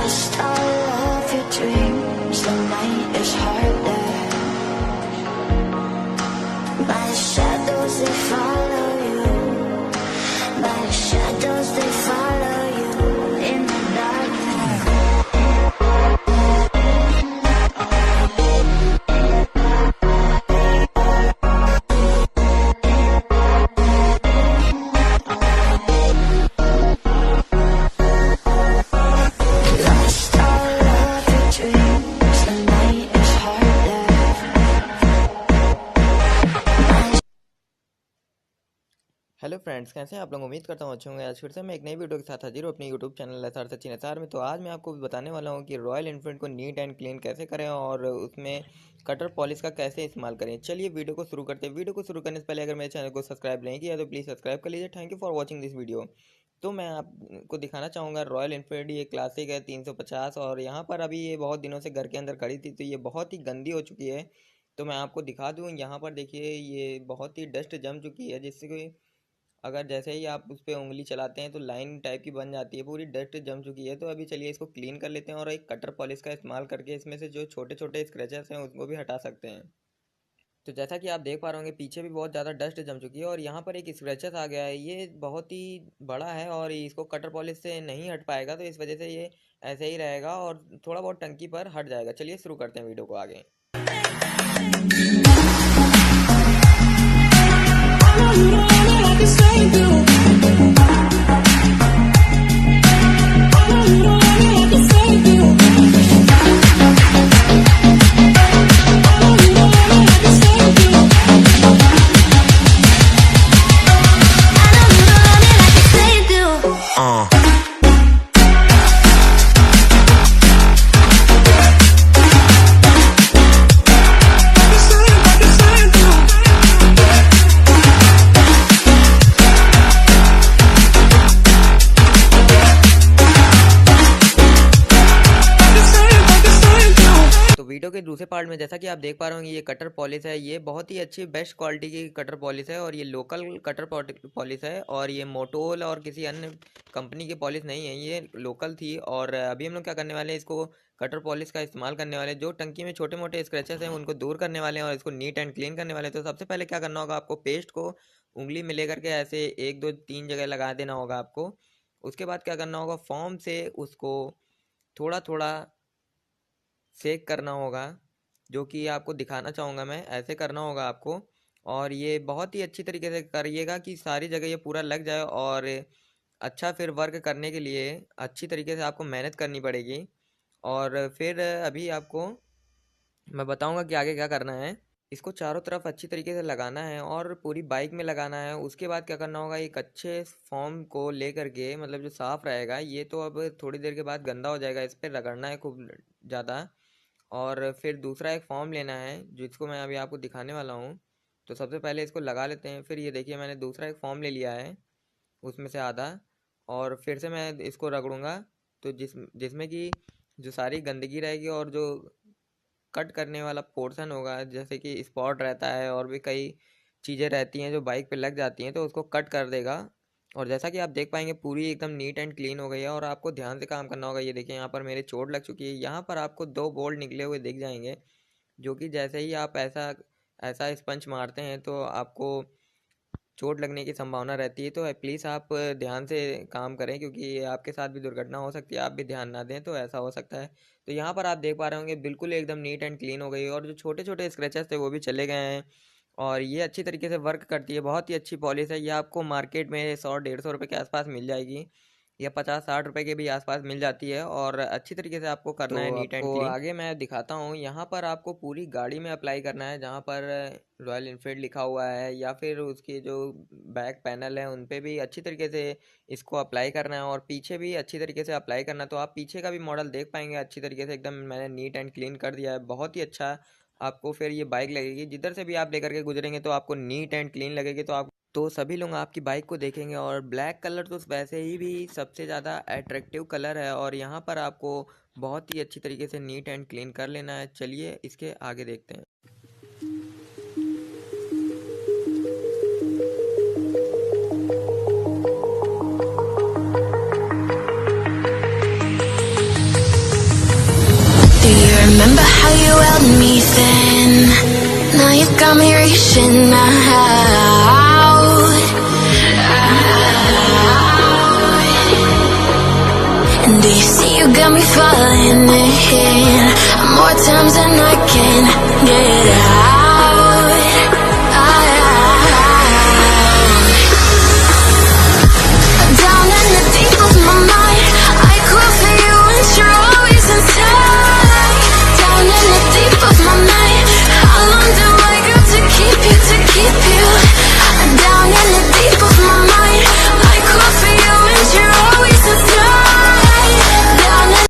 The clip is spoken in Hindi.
lost all of your dreams, the night is harder. My shadows, they follow you. My shadows, they follow you in the darkness. Lost all of your dreams, the night is harder. Hello friends, कैसे हैं आप लोग। उम्मीद करता हूँ अच्छे होंगे। आज फिर से मैं एक नई वीडियो के साथ हाजिर हूँ अपने YouTube channel SR Sachin SR में। तो आज मैं आपको बताने वाला हूँ कि रॉयल एनफील्ड को नीट एंड क्लीन कैसे करें और उसमें कटर पॉलिश का कैसे इस्तेमाल करें। चलिए वीडियो को शुरू करते हैं। वीडियो को शुरू करने से पहले अगर मेरे चैनल को सब्सक्राइब नहीं किया तो प्लीज़ सब्सक्राइब कर लीजिए। Thank you for watching this video. तो मैं आपको दिखाना चाहूँगा रॉयल एनफील्ड, ये क्लासिक है 350, और यहाँ पर अभी ये बहुत दिनों से घर के अंदर खड़ी थी तो ये बहुत ही गंदी हो चुकी है। तो मैं आपको दिखा दूँ, यहाँ पर देखिए ये बहुत ही डस्ट जम चुकी है, जिससे कि अगर जैसे ही आप उस पर उंगली चलाते हैं तो लाइन टाइप की बन जाती है, पूरी डस्ट जम चुकी है। तो अभी चलिए इसको क्लीन कर लेते हैं और एक कटर पॉलिश का इस्तेमाल करके इसमें से जो छोटे छोटे स्क्रैचेस हैं उसको भी हटा सकते हैं। तो जैसा कि आप देख पा रहे होंगे पीछे भी बहुत ज़्यादा डस्ट जम चुकी है और यहाँ पर एक स्क्रैचेस आ गया है। ये बहुत ही बड़ा है और इसको कटर पॉलिश से नहीं हट पाएगा, तो इस वजह से ये ऐसे ही रहेगा और थोड़ा बहुत टंकी पर हट जाएगा। चलिए शुरू करते हैं वीडियो को आगे। वीडियो के दूसरे पार्ट में जैसा कि आप देख पा रहे होंगे ये कटर पॉलिश है। ये बहुत ही अच्छी बेस्ट क्वालिटी की कटर पॉलिश है और ये लोकल कटर पॉलिश है और ये मोटोल और किसी अन्य कंपनी की पॉलिश नहीं है, ये लोकल थी। और अभी हम लोग क्या करने वाले हैं, इसको कटर पॉलिश का इस्तेमाल करने वाले, जो टंकी में छोटे मोटे स्क्रैचेस हैं उनको दूर करने वाले हैं और इसको नीट एंड क्लीन करने वाले हैं। तो सबसे पहले क्या करना होगा, आपको पेस्ट को उंगली में ले करके ऐसे 1 2 3 जगह लगा देना होगा आपको। उसके बाद क्या करना होगा, फोम से उसको थोड़ा थोड़ा सेक करना होगा, जो कि आपको दिखाना चाहूँगा मैं। ऐसे करना होगा आपको और ये बहुत ही अच्छी तरीके से करिएगा कि सारी जगह ये पूरा लग जाए। और अच्छा फिर वर्क करने के लिए अच्छी तरीके से आपको मेहनत करनी पड़ेगी। और फिर अभी आपको मैं बताऊंगा कि आगे क्या करना है। इसको चारों तरफ अच्छी तरीके से लगाना है और पूरी बाइक में लगाना है। उसके बाद क्या करना होगा, एक अच्छे फॉर्म को ले करके, मतलब जो साफ़ रहेगा, ये तो अब थोड़ी देर के बाद गंदा हो जाएगा, इस पर रगड़ना है खूब ज़्यादा। और फिर दूसरा एक फॉर्म लेना है जिसको मैं अभी आपको दिखाने वाला हूँ। तो सबसे पहले इसको लगा लेते हैं। फिर ये देखिए मैंने दूसरा एक फॉर्म ले लिया है, उसमें से आधा, और फिर से मैं इसको रगड़ूंगा। तो जिसमें कि जो सारी गंदगी रहेगी और जो कट करने वाला पोर्शन होगा, जैसे कि स्पॉट रहता है और भी कई चीज़ें रहती हैं जो बाइक पे लग जाती हैं, तो उसको कट कर देगा। और जैसा कि आप देख पाएंगे पूरी एकदम नीट एंड क्लीन हो गई है। और आपको ध्यान से काम करना होगा। ये देखिए यहाँ पर मेरे चोट लग चुकी है, यहाँ पर आपको 2 बोल्ट निकले हुए दिख जाएंगे, जो कि जैसे ही आप ऐसा ऐसा स्पंज मारते हैं तो आपको चोट लगने की संभावना रहती है। तो प्लीज़ आप ध्यान से काम करें, क्योंकि आपके साथ भी दुर्घटना हो सकती है, आप भी ध्यान ना दें तो ऐसा हो सकता है। तो यहाँ पर आप देख पा रहे होंगे बिल्कुल एकदम नीट एंड क्लीन हो गई है और जो छोटे छोटे स्क्रैचेस थे वो भी चले गए हैं। और ये अच्छी तरीके से वर्क करती है, बहुत ही अच्छी पॉलिश है। ये आपको मार्केट में 100 150 रुपये के आसपास मिल जाएगी, या 50 60 रुपए के भी आसपास मिल जाती है। और अच्छी तरीके से आपको करना है नीट एंड क्लीन। आगे मैं दिखाता हूँ, यहाँ पर आपको पूरी गाड़ी में अप्लाई करना है, जहाँ पर रॉयल इनफील्ड लिखा हुआ है, या फिर उसके जो बैक पैनल है उन पे भी अच्छी तरीके से इसको अप्लाई करना है और पीछे भी अच्छी तरीके से अप्लाई करना है। तो आप पीछे का भी मॉडल देख पाएंगे अच्छी तरीके से, एकदम मैंने नीट एंड क्लीन कर दिया है, बहुत ही अच्छा आपको फिर ये बाइक लगेगी। जिधर से भी आप लेकर के गुजरेंगे तो आपको नीट एंड क्लीन लगेगी। तो सभी लोग आपकी बाइक को देखेंगे। और ब्लैक कलर तो वैसे ही भी सबसे ज़्यादा अट्रैक्टिव कलर है और यहाँ पर आपको बहुत ही अच्छी तरीके से नीट एंड क्लीन कर लेना है। चलिए इसके आगे देखते हैं। remember how you held me then. Now you got me reaching out. And do you see you got me falling in more times than I can get out?